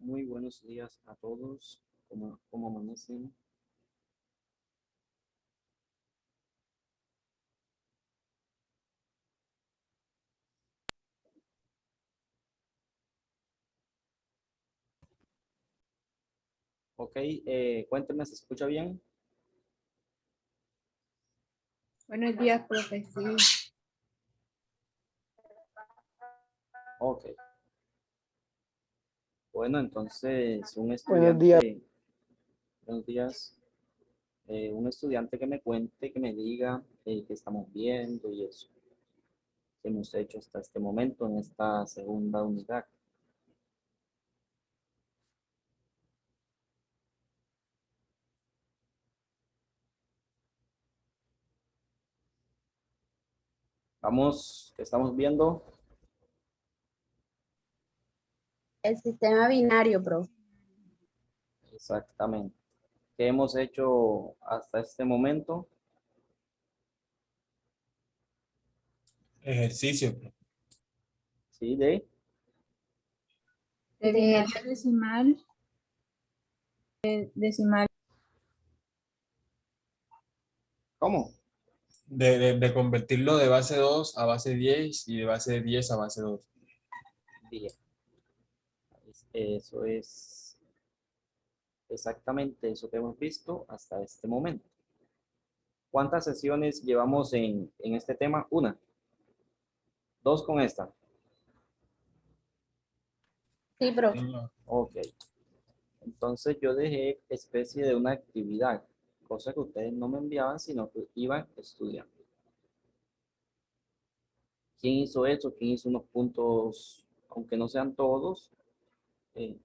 Muy buenos días a todos. ¿Cómo amanecen? Ok, cuéntenme, ¿se escucha bien? Buenos días, profe. Sí. Ok. Bueno, entonces un Buenos días. estudiante, buenos días, un estudiante que me cuente, que me diga qué estamos viendo y eso que hemos hecho hasta este momento en esta segunda unidad. Vamos, ¿qué estamos viendo? El sistema binario, profe. Exactamente. ¿Qué hemos hecho hasta este momento? Ejercicio. Sí, de Decimal. Decimal. ¿Cómo? De convertirlo de base 2 a base 10 y de base 10 a base 2. Bien. Eso es exactamente eso que hemos visto hasta este momento. ¿Cuántas sesiones llevamos en este tema? Una. Dos con esta. Sí, profe. Ok. Entonces yo dejé especie de una actividad, cosa que ustedes no me enviaban, sino que iban estudiando. ¿Quién hizo eso? ¿Quién hizo unos puntos, aunque no sean todos? Eh,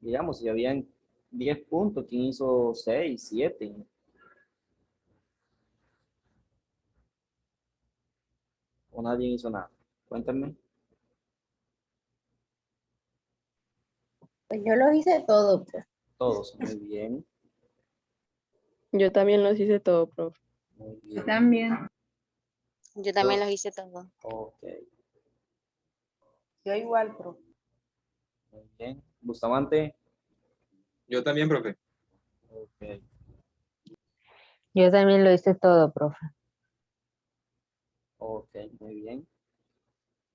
digamos, si habían 10 puntos, ¿quién hizo 6, 7? ¿O nadie hizo nada? Cuéntame. Pues yo lo hice todo, profe. Todos. Muy bien. Yo también los hice todo, profe. Muy Yo bien. también. Yo también los hice todos. Ok. Yo igual, profe. Muy bien. Bustamante. Yo también, profe. Ok. Yo también lo hice todo, profe. Ok, muy bien.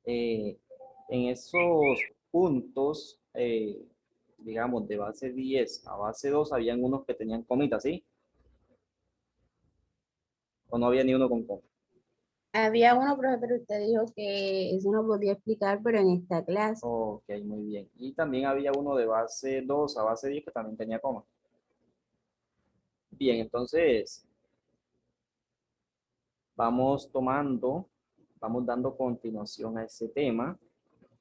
En esos puntos, digamos, de base 10 a base 2 habían unos que tenían comitas, ¿sí? ¿O no había ni uno con coma? Había uno, profe, pero usted dijo que eso no podía explicar, pero en esta clase. Ok, muy bien. Y también había uno de base 2 a base 10 que también tenía coma. Bien, entonces vamos tomando, vamos dando continuación a ese tema,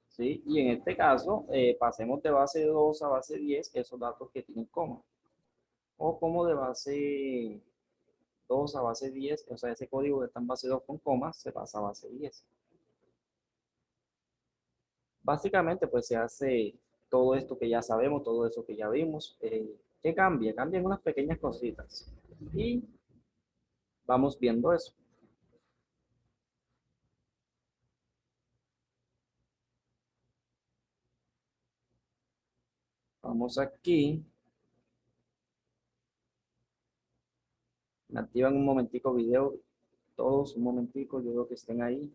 ¿sí? Y en este caso, pasemos de base 2 a base 10 esos datos que tienen coma. O como de base 2 a base 10, o sea, ese código que está en base 2 con comas, se pasa a base 10. Básicamente, pues se hace todo esto que ya sabemos, todo eso que ya vimos. ¿Qué cambia? Cambian unas pequeñas cositas. Y vamos viendo eso. Vamos aquí. Me activan un momentico video. Todos un momentico, yo creo que estén ahí.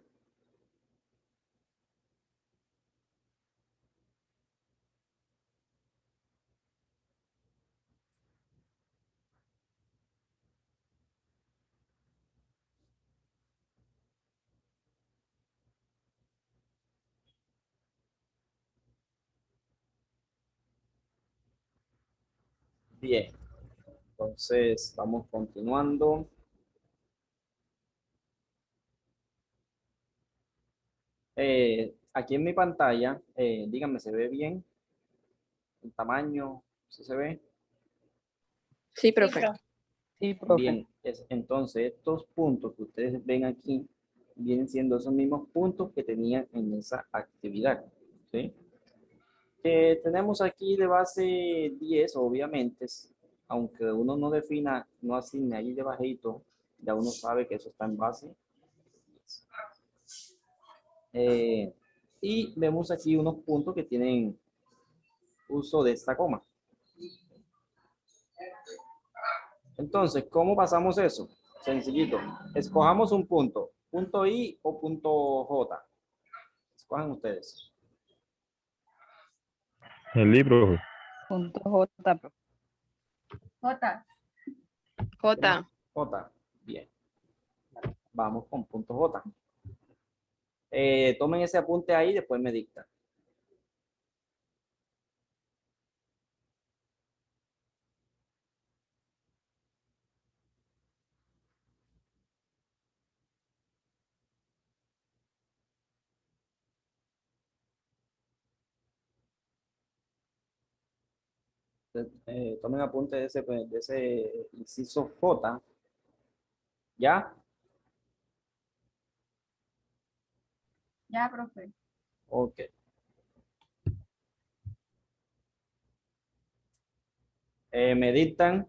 Bien, entonces vamos continuando. Aquí en mi pantalla, díganme, ¿se ve bien? ¿El tamaño? ¿Sí se ve? Sí, profe. Sí, profe. Bien, entonces estos puntos que ustedes ven aquí vienen siendo esos mismos puntos que tenían en esa actividad. ¿Sí? Tenemos aquí de base 10, obviamente, aunque uno no defina, no asigne ahí debajito, ya uno sabe que eso está en base 10. Y vemos aquí unos puntos que tienen uso de esta coma. Entonces, ¿cómo pasamos eso? Sencillito. Escojamos un punto. ¿Punto I o punto J? Escojan ustedes. El libro. Punto J, profe. J. J. J. Bien. Vamos con punto J. Tomen ese apunte ahí y después me dictan. Tomen apunte de ese inciso J. ¿Ya? Ya, profe. Ok. Me dictan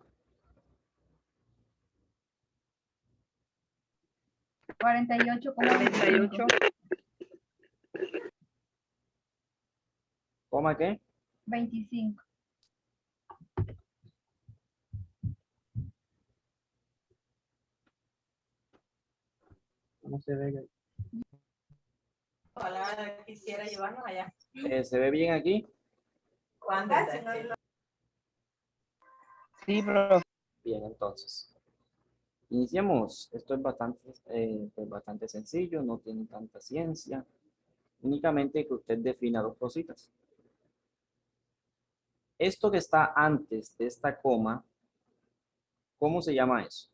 48,25. ¿coma qué? 25. ¿Cómo se ve? Ojalá quisiera llevarnos allá. ¿Se ve bien aquí? ¿Cuándo? Sí, profe. Bien, entonces. Iniciemos. Esto es bastante sencillo, no tiene tanta ciencia. Únicamente que usted defina dos cositas. Esto que está antes de esta coma, ¿cómo se llama eso?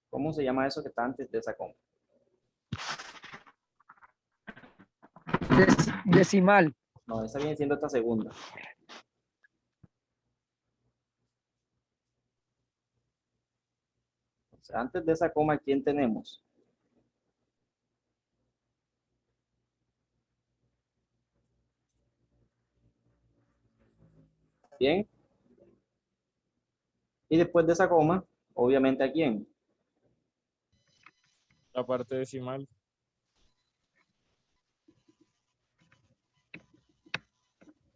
¿Cómo se llama eso que está antes de esa coma? Decimal. No, esa viene siendo esta segunda. O sea, antes de esa coma, ¿quién tenemos? Bien. Y después de esa coma, obviamente, ¿a quién? La parte decimal.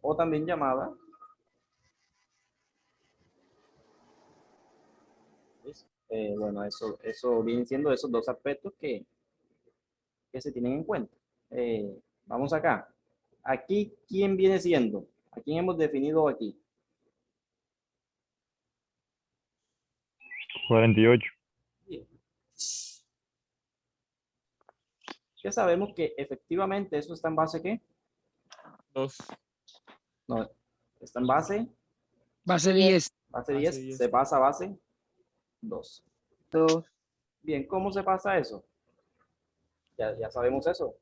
O también llamada. Bueno, eso viene siendo esos dos aspectos que se tienen en cuenta. Vamos acá. Aquí, ¿quién viene siendo? ¿A quién hemos definido aquí? 48. Bien. Ya sabemos que efectivamente eso está en base ¿qué? 2. No, está en base Base 10. Base Base 10, 10. se pasa a base 2. 2. Bien, ¿cómo se pasa eso? Ya sabemos eso.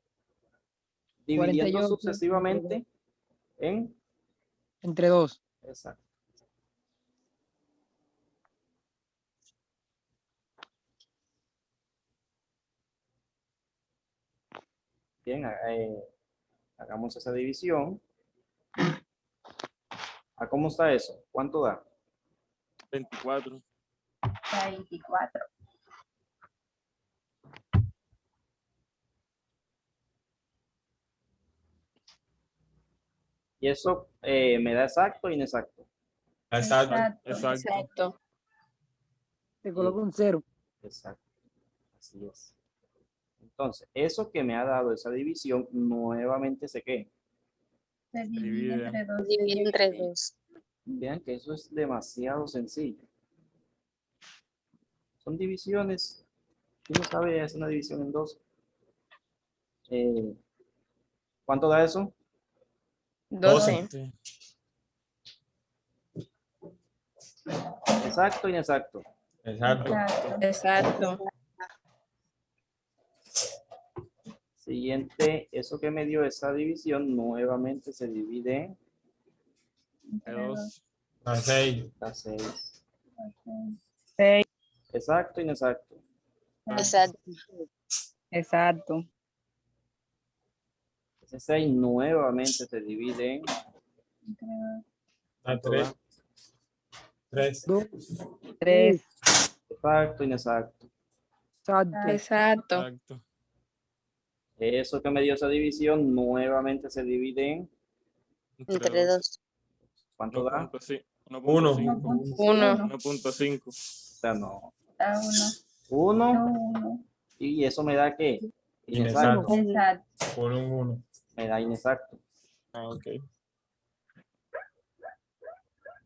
Dividiendo 48 sucesivamente en... entre 2. Exacto. Bien, hagamos esa división. ¿A cómo está eso? ¿Cuánto da? 24. 24. Y eso me da exacto o inexacto. Exacto. Exacto. Exacto. Exacto. Te coloco un 0. Exacto. Así es. Entonces, eso que me ha dado esa división, nuevamente sé qué. Se divide Divide. entre 2. Divide entre 2. Vean que eso es demasiado sencillo. Son divisiones. ¿Quién no sabe hacer una división en 2? ¿Cuánto da eso? 12. 12. Exacto, inexacto. Exacto. Exacto. Siguiente, eso que me dio esa división, nuevamente se divide en 2. 6. las 6. 6. Exacto, inexacto. Exacto. Exacto. Ese 6 nuevamente se divide en... 3. 3. 2. 3. Exacto, inexacto. Exacto. Exacto. Exacto. Eso que me dio esa división nuevamente se divide en, Entre 2. ¿cuánto da? 1. 1. 1.5. O sea, no. Da 1 1. y eso me da ¿qué? Inexacto. Exacto. Por un 1. Me da inexacto. Ah, ok.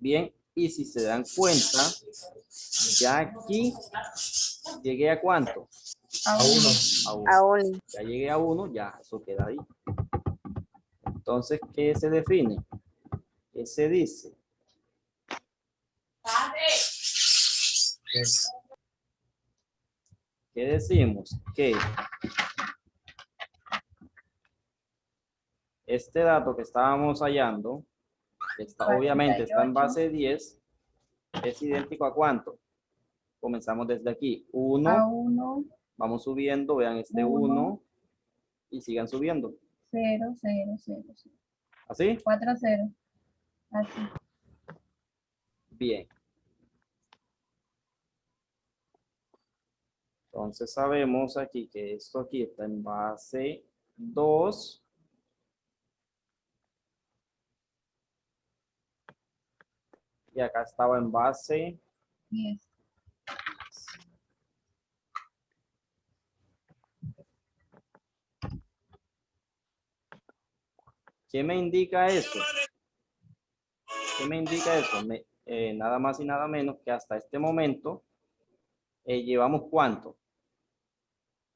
Bien, y si se dan cuenta, ya aquí llegué a ¿cuánto? A A 1. 1. A 1. A 1. Ya llegué a 1, ya eso queda ahí. Entonces, ¿qué se define? ¿Qué se dice? ¿Qué decimos? Que este dato que estábamos hallando, que obviamente está en base 10, es idéntico a ¿cuánto? Comenzamos desde aquí. A 1, 1. vamos subiendo, vean este 1 y sigan subiendo. 0, 0, 0. ¿Así? 4, 0. Así. Bien. Entonces sabemos aquí que esto aquí está en base 2. Y acá estaba en base 10. ¿Qué me indica eso? ¿Qué me indica eso? Nada más y nada menos que hasta este momento llevamos ¿cuánto?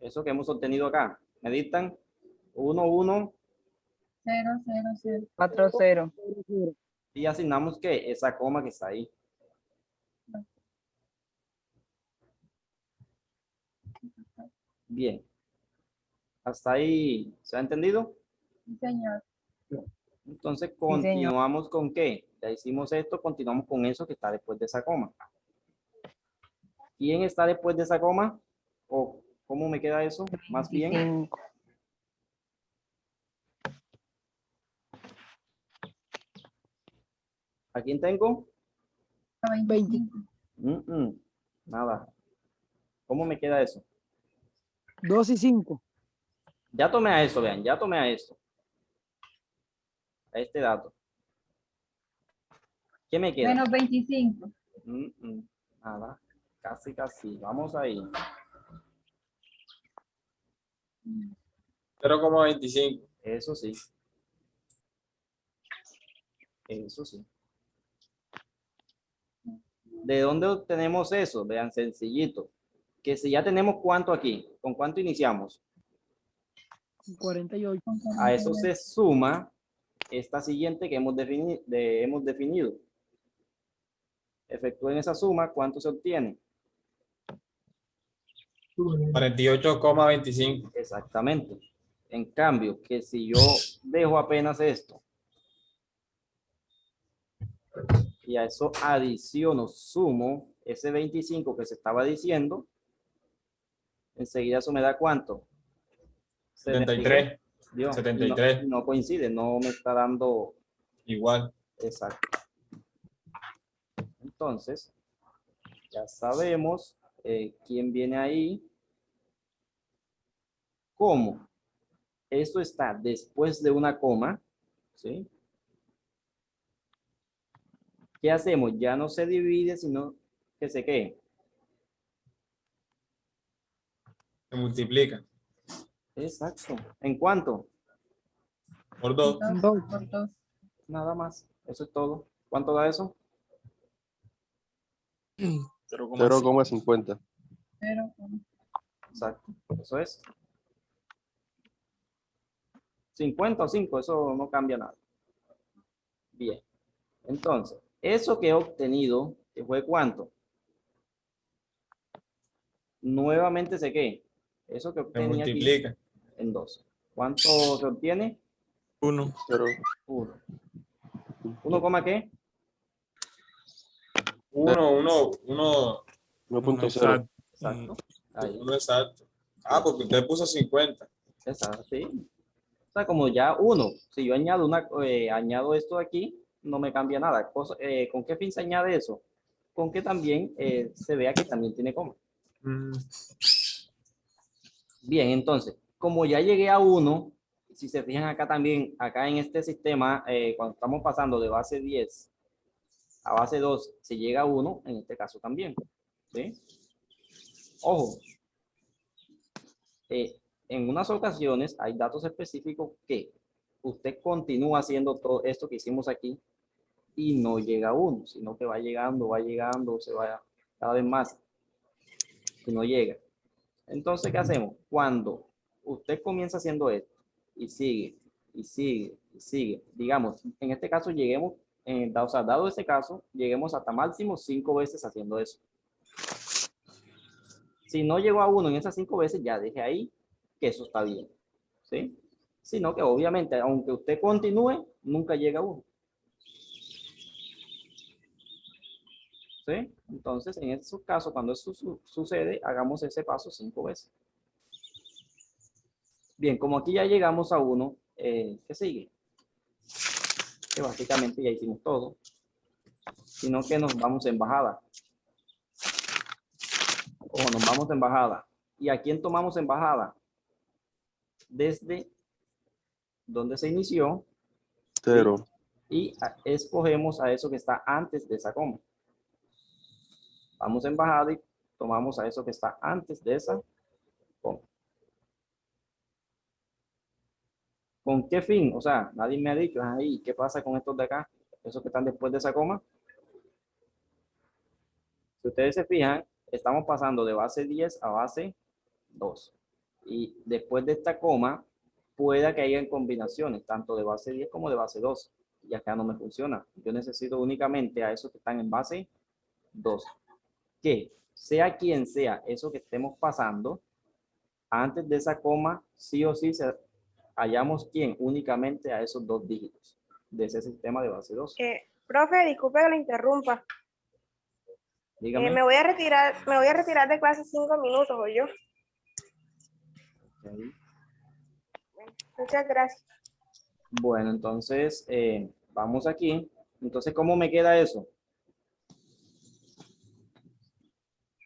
Eso que hemos obtenido acá. ¿Me dictan? 1, 1 0, 0, 0. 4, 0. y asignamos ¿qué? Esa coma que está ahí. Bien. ¿Hasta ahí se ha entendido? Sí, señor. Entonces continuamos con ¿qué? Ya hicimos esto, continuamos con eso que está después de esa coma. ¿Quién está después de esa coma? ¿O cómo me queda eso? Más bien. 25. ¿A quién tengo? 25. Nada. ¿Cómo me queda eso? 2 y 5. Ya tomé a eso, vean, ya tomé a esto. A este dato. ¿Qué me queda? Menos 25. Nada. Casi, casi. Vamos ahí. 0,25. Eso sí. Eso sí. ¿De dónde obtenemos eso? Vean, sencillito. Que si ya tenemos ¿cuánto aquí? ¿Con cuánto iniciamos? 48. A eso se suma esta siguiente que hemos definido. Efectúen esa suma, ¿cuánto se obtiene? 48,25. Exactamente. En cambio, que si yo dejo apenas esto y a eso adiciono, sumo ese 25 que se estaba diciendo, enseguida eso me da ¿cuánto? 73. Dios, 73. no coincide, no me está dando Igual. exacto. Entonces, ya sabemos quién viene ahí. ¿Cómo? Esto está después de una coma, ¿sí? ¿Qué hacemos? Ya no se divide, sino que se ¿qué? Se multiplica. Exacto. ¿En cuánto? Por 2. 2. Por 2. Nada más. Eso es todo. ¿Cuánto da eso? 0,50. 0. Exacto. Eso es. 50 o 5, eso no cambia nada. Bien. Entonces, eso que he obtenido, que fue ¿cuánto? Nuevamente sé qué. Eso que Se obtenía aquí multiplica. en 2. ¿Cuánto se obtiene? 1. 1. ¿1, qué? 1. 1.0. Exacto. Ahí. 1 exacto. Ah, porque usted puso 50. Exacto, sí. O sea, como ya 1, si yo añado esto aquí, no me cambia nada. ¿Con qué fin se añade eso? Con que también se vea que también tiene coma. Bien, entonces, como ya llegué a 1, si se fijan acá también, acá en este sistema, cuando estamos pasando de base 10 a base 2, se llega a 1, en este caso también. ¿Sí? Ojo, en unas ocasiones hay datos específicos que usted continúa haciendo todo esto que hicimos aquí y no llega a 1, sino que va llegando, se va cada vez más y no llega. Entonces, ¿qué hacemos? Cuando usted comienza haciendo esto y sigue, y sigue, y sigue, digamos, en este caso lleguemos, o sea, dado ese caso, lleguemos hasta máximo 5 veces haciendo eso. Si no llegó a 1 en esas 5 veces, ya deje ahí que eso está bien, ¿sí? Sino que obviamente, aunque usted continúe, nunca llega a 1. ¿Sí? Entonces, en esos casos, cuando eso sucede, hagamos ese paso 5 veces. Bien, como aquí ya llegamos a 1, ¿qué sigue? Que básicamente ya hicimos todo, sino que nos vamos en bajada. O nos vamos en bajada. ¿Y a quién tomamos en bajada? Desde donde se inició. 0. Y escogemos a eso que está antes de esa coma. Vamos en bajada y tomamos a eso que está antes de esa coma. ¿Con qué fin? O sea, nadie me ha dicho, ahí, ¿qué pasa con estos de acá? Esos que están después de esa coma. Si ustedes se fijan, estamos pasando de base 10 a base 2. Y después de esta coma, pueda que hayan combinaciones, tanto de base 10 como de base 2. Y acá no me funciona. Yo necesito únicamente a esos que están en base 2. Que sea quien sea eso que estemos pasando, antes de esa coma, sí o sí hallamos quien únicamente a esos 2 dígitos de ese sistema de base 2. Profe, disculpe que lo interrumpa. Dígame. Me voy a retirar de clase 5 minutos, ¿o yo? Okay. Muchas gracias. Bueno, entonces, vamos aquí. Entonces, ¿cómo me queda eso?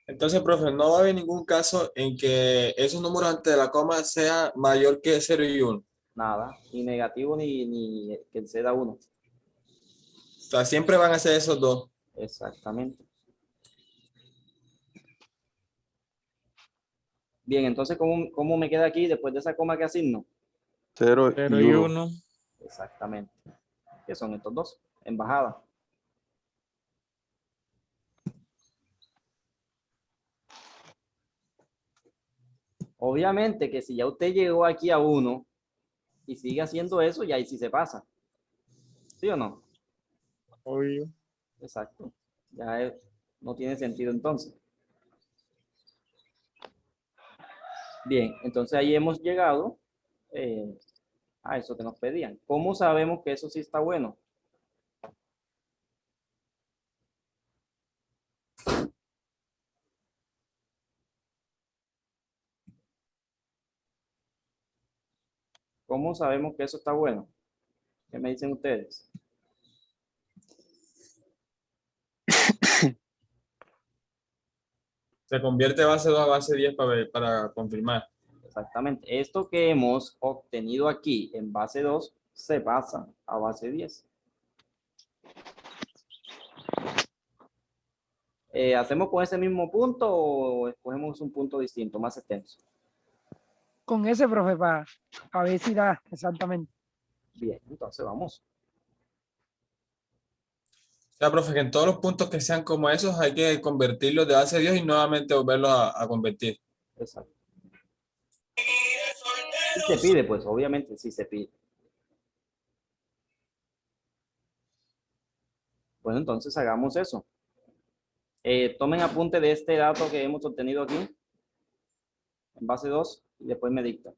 Entonces, profe, no va a haber ningún caso en que esos números antes de la coma sea mayor que 0 y 1. Nada, ni negativo ni que se da 1. O sea, siempre van a ser esos dos. Exactamente. Bien, entonces, ¿cómo me queda aquí después de esa coma que asigno? 0 y 1. Exactamente. Que son estos dos, en bajada. Obviamente que si ya usted llegó aquí a 1 y sigue haciendo eso, ya ahí sí se pasa. ¿Sí o no? Obvio. Exacto. Ya no tiene sentido entonces. Bien, entonces ahí hemos llegado a eso que nos pedían. ¿Cómo sabemos que eso sí está bueno? ¿Cómo sabemos que eso está bueno? ¿Qué me dicen ustedes? Se convierte base 2 a base 10 para confirmar. Exactamente. Esto que hemos obtenido aquí en base 2 se pasa a base 10. ¿Hacemos con ese mismo punto o escogemos un punto distinto, más extenso? Con ese, profe, para ver si da exactamente. Bien, entonces vamos. O sea, profe, que en todos los puntos que sean como esos hay que convertirlos de base 10 y nuevamente volverlos a convertir. Exacto. Si se pide, pues obviamente sí se pide. Bueno, entonces hagamos eso. Tomen apunte de este dato que hemos obtenido aquí, en base 2, y después me dictan.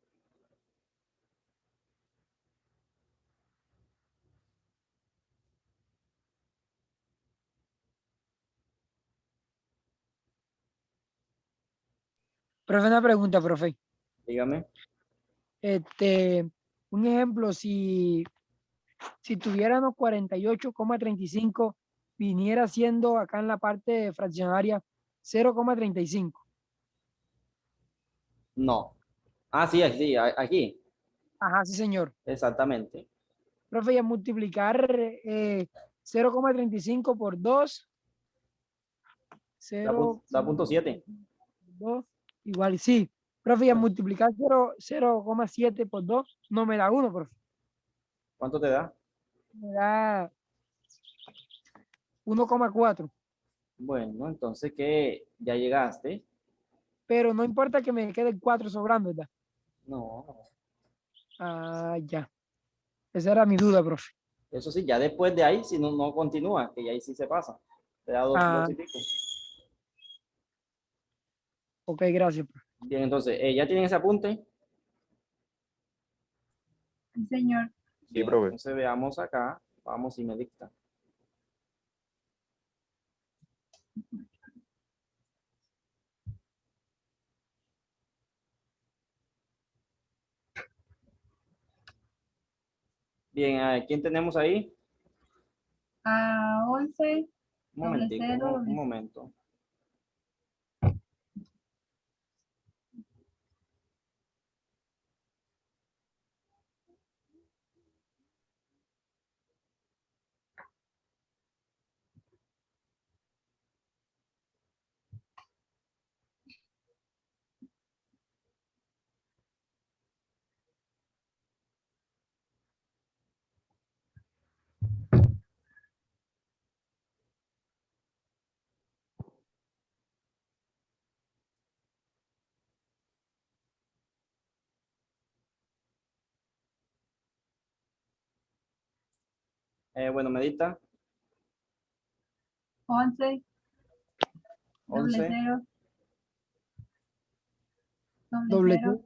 Profe, una pregunta, profe. Dígame. Un ejemplo, si tuviéramos 48,35, viniera siendo acá en la parte fraccionaria 0,35. No, Ah, sí, aquí, aquí. Ajá, sí, señor. Exactamente. Profe, y a multiplicar 0,35 por 2, Da punto 7. 2, igual, sí. Profe, y a multiplicar 0,7 por 2 no me da 1, profe. ¿Cuánto te da? Me da 1,4. Bueno, entonces que ya llegaste. Pero no importa que me quede 4 sobrando, ¿verdad? No. Ah, ya. Esa era mi duda, profe. Eso sí, ya después de ahí, si no, no continúa, que ya ahí sí se pasa. Te da Ah, dos y pico. ok, gracias, profe. Bien, entonces, ¿ya tienen ese apunte? Sí, señor. Bien, profe. entonces veamos acá. Vamos y me dicta. Bien, ¿quién tenemos ahí? A 11, Un doble momentico, cero, un doble momento. Bueno, me dicta. 11, doble 11. cero, doble Doble cero,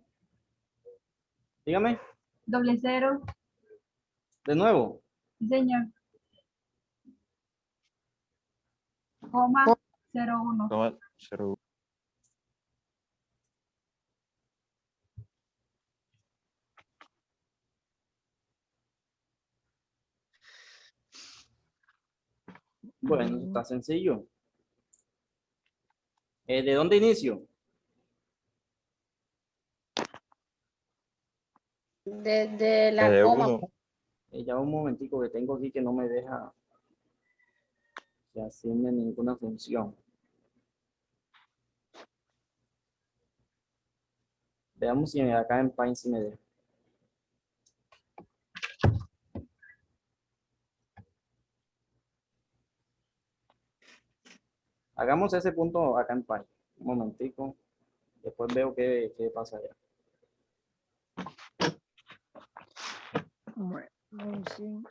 Dígame, doble cero, de nuevo. sí, señor. Coma, 01. Coma 0. Bueno, está sencillo. ¿De dónde inicio? Desde la Desde coma. 1. Ya un momentico que tengo aquí que no me deja que asigne ninguna función. Veamos si acá en Paint si me deja. Hagamos ese punto acá en Paint. Un momentico. Después veo qué pasa allá. Bueno, sí.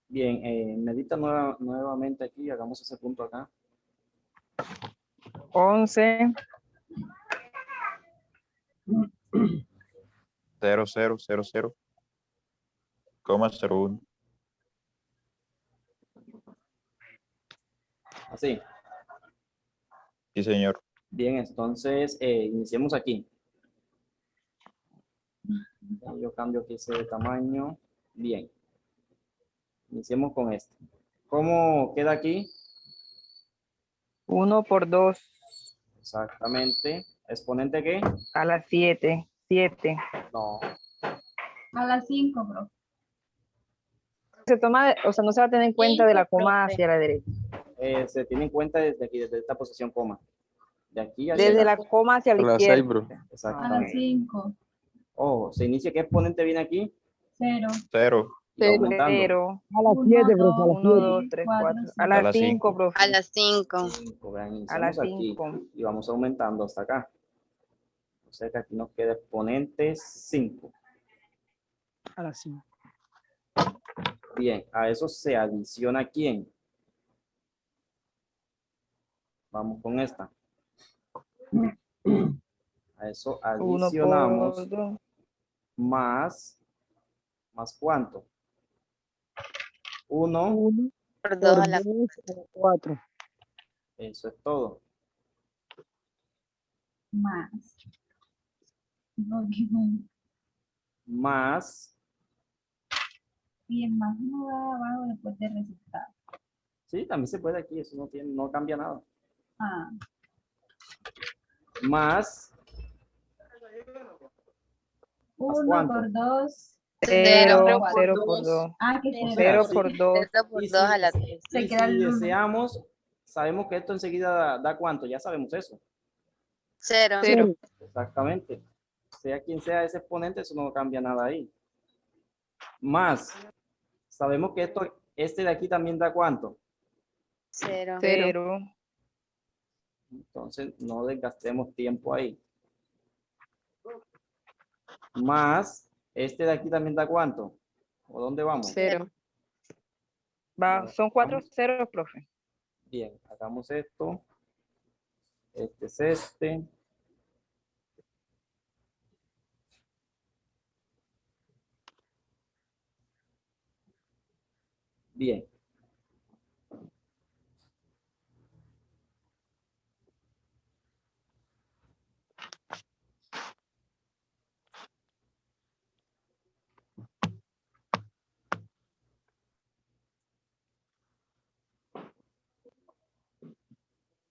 Bien, medita nuevamente aquí. Hagamos ese punto acá. 11, 0, 0, 0, 0. Coma 01. Así. Sí, señor. Bien, entonces iniciemos aquí. Yo cambio aquí ese tamaño. Bien. Iniciemos con este. ¿Cómo queda aquí? 1 por 2 Exactamente. ¿Exponente qué? a la 7. 7. No. A las 5, bro. Se toma, o sea, no se va a tener en cuenta de la 5, coma profe. hacia la derecha. Se tiene en cuenta desde aquí, desde esta posición coma. De aquí hacia Desde acá. la coma hacia la A las izquierda. 6, bro. A las Exactamente. 5, Ojo, se inicia. ¿Qué exponente viene aquí? 0, 0. Y va aumentando. 0. A las 1, 7, profe, a 2, las 1, 7. 2, 3, 3, 4, 4. A 5. las las 5, 5. profe. A las 5. 5. Vean, A las iniciamos aquí 5. y vamos aumentando hasta acá. O sea que aquí nos queda exponente 5. A las 5. Bien, a eso se adiciona ¿quién? Vamos con esta. A eso 1 por adicionamos 2. más ¿cuánto? 1, 1 Por 2 por a la 2 a la 4. eso es todo. Más. Más Y el más uno va abajo después de resultado. Sí, también se puede aquí, eso no cambia nada. Ah, Más, 1 cuánto? por 2. Cero 0, por 0 por dos. 2. Ah, que O 0. sea, 0 sí. por 2. 0 por Y 2 a si, la 3. Se y queda si el uno. deseamos, sabemos que esto enseguida da cuánto, ya sabemos eso. 0. 0. Exactamente. Sea quien sea ese exponente, eso no cambia nada ahí. Más, sabemos que este de aquí también da cuánto. 0. 0. Entonces, no desgastemos tiempo ahí. Más, este de aquí también da cuánto. ¿O dónde vamos? 0. Bueno, Son 4 vamos. ceros, profe. Bien, hagamos esto. Este es este. Bien.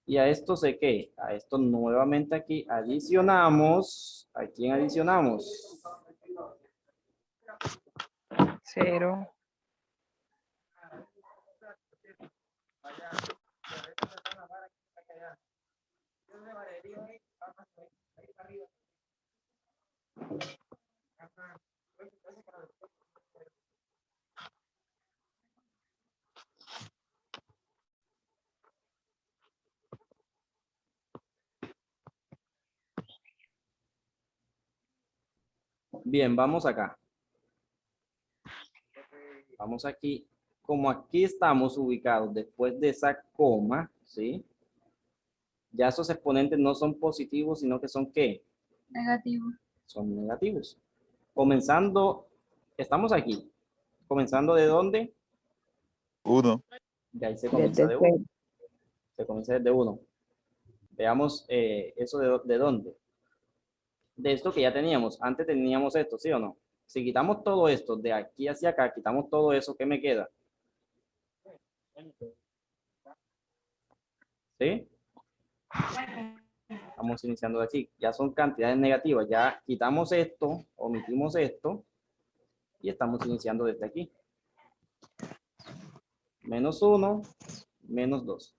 Y a esto sé qué. A esto nuevamente aquí adicionamos. ¿A quién adicionamos? 0. Bien, vamos acá. Vamos aquí. Como aquí estamos ubicados después de esa coma, ¿sí? Ya esos exponentes no son positivos, sino que son ¿qué? Negativo. Son negativos. Comenzando, estamos aquí. ¿Comenzando de dónde? 1. De ahí se comienza de 1. Se comienza desde 1. Veamos eso de dónde. De esto que ya teníamos. Antes teníamos esto, ¿sí o no? Si quitamos todo esto de aquí hacia acá, quitamos todo eso, ¿qué me queda? ¿Sí? Estamos iniciando de aquí. Ya son cantidades negativas. Ya quitamos esto, omitimos esto y estamos iniciando desde aquí. Menos 1, menos 2.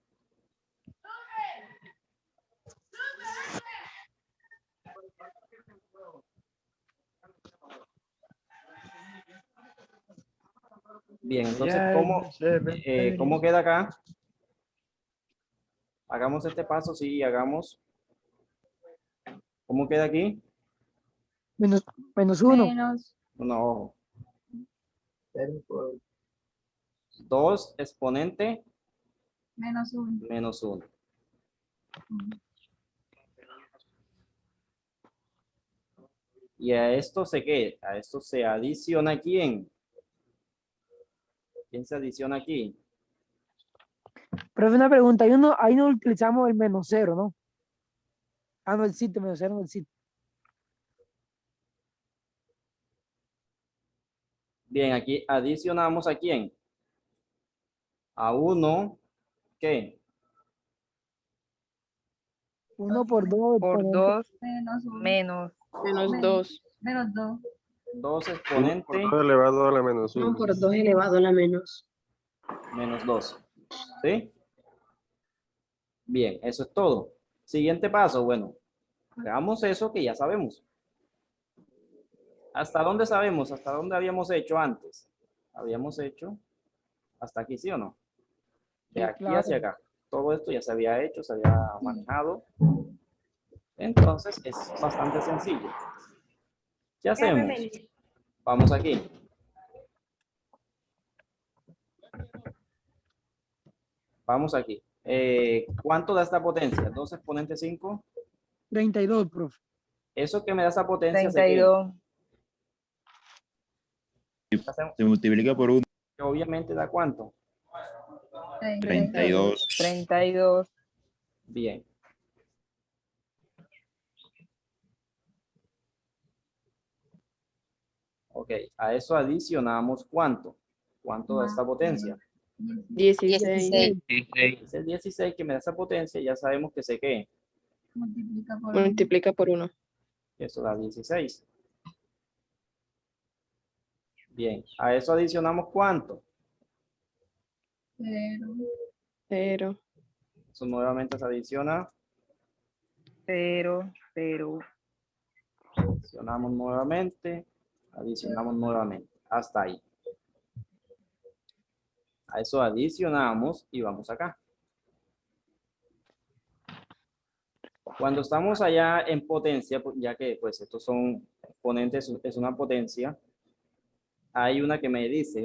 Bien, entonces, ¿cómo queda acá? Hagamos este paso, sí, hagamos. ¿Cómo queda aquí? Menos 1. Menos. No, 2 exponente Menos 1. menos 1. Y a esto ¿qué? A esto se adiciona ¿quién? ¿Quién se adiciona aquí? Profe, una pregunta. Ahí no utilizamos el menos 0, ¿no? Ah, no existe, menos 0 no existe. Bien, aquí adicionamos ¿a quién? A 1, ¿qué? 1 por 2 Por 2 Menos 1. menos. Menos 2. Menos 2. 2 exponente elevado a la menos 1 1. por 2 elevado a la menos. menos 2. ¿Sí? Bien, eso es todo. Siguiente paso, bueno, hagamos eso que ya sabemos. ¿Hasta dónde sabemos? ¿Hasta dónde habíamos hecho antes? Habíamos hecho hasta aquí, ¿sí o no? De Sí, aquí claro. hacia acá. Todo esto ya se había hecho, se había manejado. Entonces, es bastante sencillo. ¿Qué hacemos? Vamos aquí. Vamos aquí. ¿Cuánto da esta potencia? 2 exponente 5. 32, profe. Eso que me da esa potencia, ¿sé qué? 32. Se multiplica por 1. Que obviamente da ¿cuánto? 32. 32. Bien. Ok, a eso adicionamos ¿cuánto? ¿Cuánto da esta potencia? 16. Ese 16 que me da esa potencia, ya sabemos que sé que Multiplica por uno. Multiplica por 1. eso da 16. Bien, a eso adicionamos ¿cuánto? 0. 0. Eso nuevamente se adiciona. 0, 0. Adicionamos nuevamente. Adicionamos nuevamente. Hasta ahí. A eso adicionamos y vamos acá. Cuando estamos allá en potencia, pues, ya que pues estos son exponentes, es una potencia, hay una que me dice,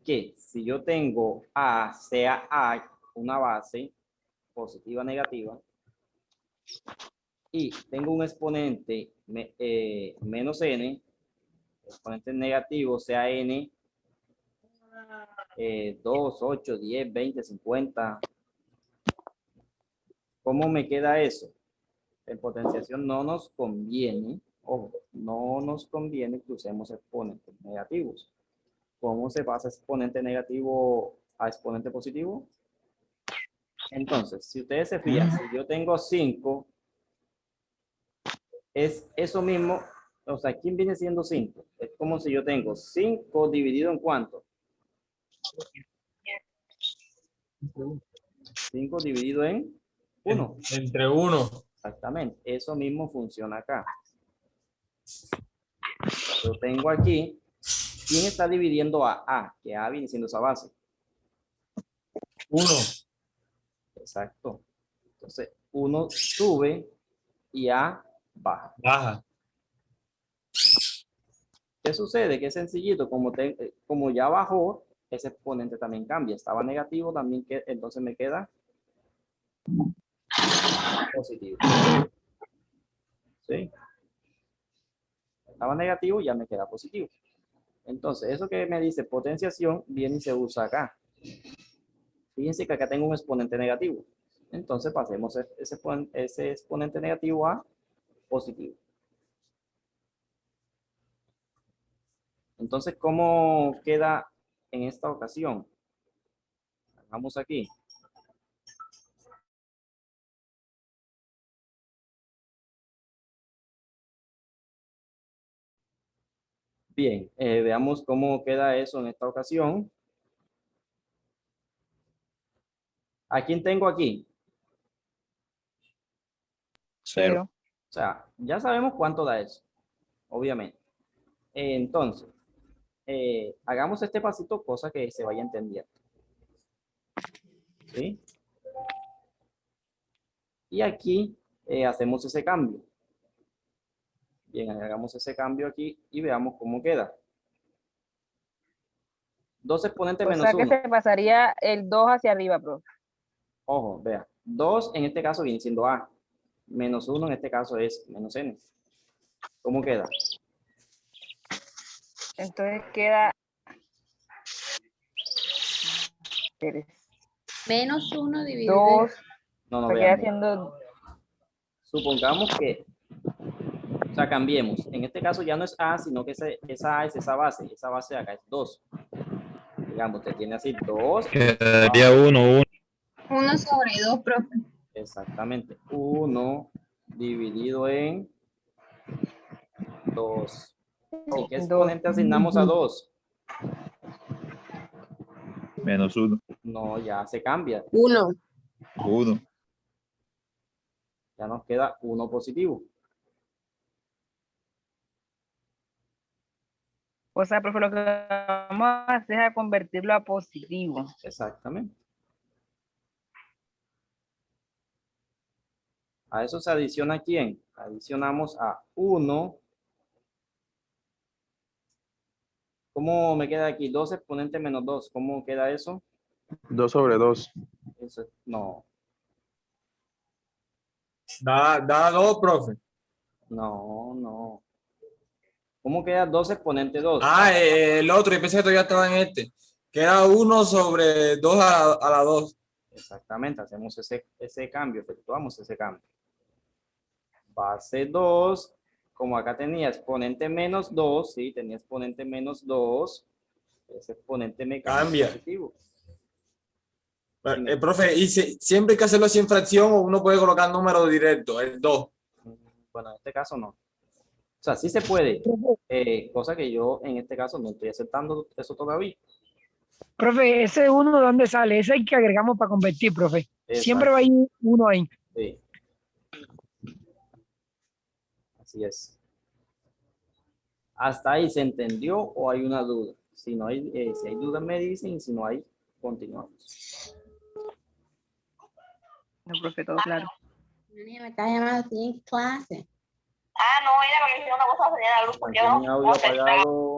que si yo tengo A, sea A una base positiva o negativa, y tengo un exponente menos n, exponente negativo sea n, 2, 8, 10, 20, 50. ¿Cómo me queda eso? En potenciación no nos conviene, ojo, no nos conviene que usemos exponentes negativos. ¿Cómo se pasa exponente negativo a exponente positivo? Entonces, si ustedes se fijan, si yo tengo 5, es eso mismo, o sea, ¿quién viene siendo 5? Es como si yo tengo 5 dividido en ¿cuánto? 5 dividido en 1. Entre 1. Exactamente, eso mismo funciona acá. Yo tengo aquí, ¿quién está dividiendo a A? Que A viene siendo esa base. 1. Exacto. Entonces, 1 sube y A baja. Baja. ¿Qué sucede? Que es sencillito, como ya bajó, ese exponente también cambia. Estaba negativo, también entonces me queda positivo. ¿Sí? Estaba negativo, ya me queda positivo. Entonces, eso que me dice potenciación, viene y se usa acá. Fíjense que acá tengo un exponente negativo. Entonces, pasemos ese exponente negativo a positivo. Entonces, ¿cómo queda en esta ocasión? Vamos aquí. Bien, veamos cómo queda eso en esta ocasión. ¿A quién tengo aquí? 0. O sea, ya sabemos cuánto da eso, obviamente. Entonces, hagamos este pasito, cosa que se vaya entendiendo. ¿Sí? Y aquí hacemos ese cambio. Bien, hagamos ese cambio aquí y veamos cómo queda. 2 exponentes O menos sea que 1. se pasaría el 2 hacia arriba, profe. Ojo, vea. 2 en este caso viene siendo A. Menos 1 en este caso es menos N. ¿Cómo queda? Entonces queda... Menos 1 dividido 2, No, no, se vean, queda vean. haciendo... Supongamos que, o sea, cambiemos. En este caso ya no es A, sino que esa A es esa base. Esa base de acá es 2. Digamos, usted tiene así 2. Quedaría 1, 1. 1 sobre 2, profe. Exactamente. 1 dividido en 2. ¿Y qué exponente asignamos a 2? Menos 1. No, ya se cambia. 1. 1. Ya nos queda 1 positivo. O sea, profe, lo que vamos a hacer es a convertirlo a positivo. Exactamente. A eso se adiciona ¿quién? Adicionamos a 1. ¿Cómo me queda aquí? 2 exponente menos 2. ¿Cómo queda eso? 2 sobre 2. Eso no. Da 2, profe. No. ¿Cómo queda 2 exponente 2? El otro, yo pensé que todavía estaba en este. Queda 1 sobre 2 a la 2. Exactamente, hacemos ese cambio, efectuamos ese cambio. Base 2, como acá tenía exponente menos 2, ¿sí? Tenía exponente menos 2. ese exponente mecánico Cambia. positivo. Profe, ¿y siempre hay que hacerlo así en fracción o uno puede colocar número directo, el 2? Bueno, en este caso no. O sea, sí se puede, cosa que yo en este caso no estoy aceptando eso todavía. Profe, ese 1 ¿de dónde sale? Ese es el que agregamos para convertir, profe. Siempre Exacto. va a ir uno ahí. Sí. Así es. ¿Hasta ahí se entendió o hay una duda? Si no hay, si hay dudas me dicen, y si no hay, continuamos. No, profe, todo claro. Me está llamando, estoy en clase. Ah, no, ella me dijo una cosa, señora Luz, porque yo Mantienen audio no sé. apagado.